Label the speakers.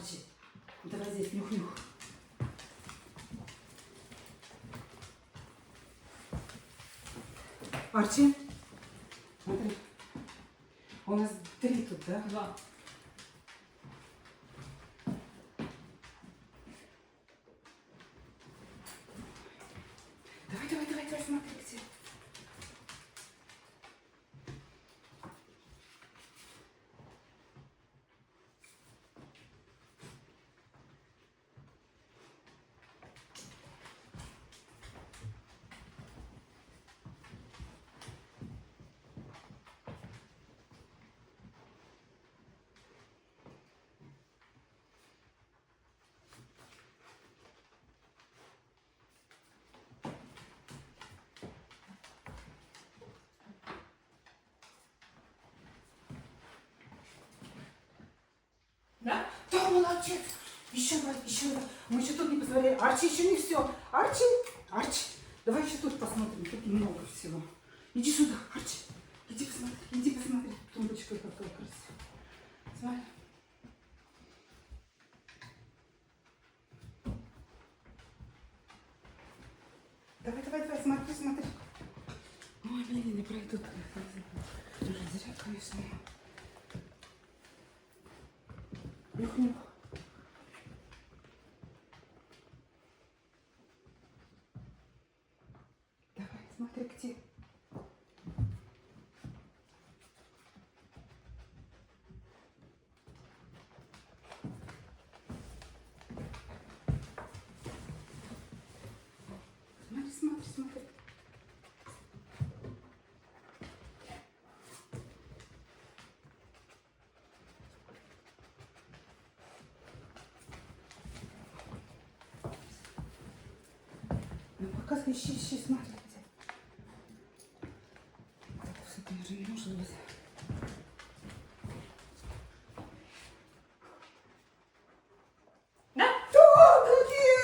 Speaker 1: Арчи, давай здесь нюх-нюх. Арчи, смотри. У нас 3 тут, да?
Speaker 2: 2.
Speaker 1: Давай, смотри, где.
Speaker 2: Да?
Speaker 1: Да, молодец. Еще два. Мы еще тут не посмотрели. Арчи, еще не все. Арчи, давай еще тут посмотрим. Тут много всего. Иди сюда, Арчи. Иди посмотри. Тумбочка какая красивая. Смотри. Давай, смотри. Ой, блин, не пройду. Зря, конечно. Нюх-нюх. Давай, смотри, где. Смотри. Ну, показывай, ищи, смотри, где. Так, все, конечно, не нужно.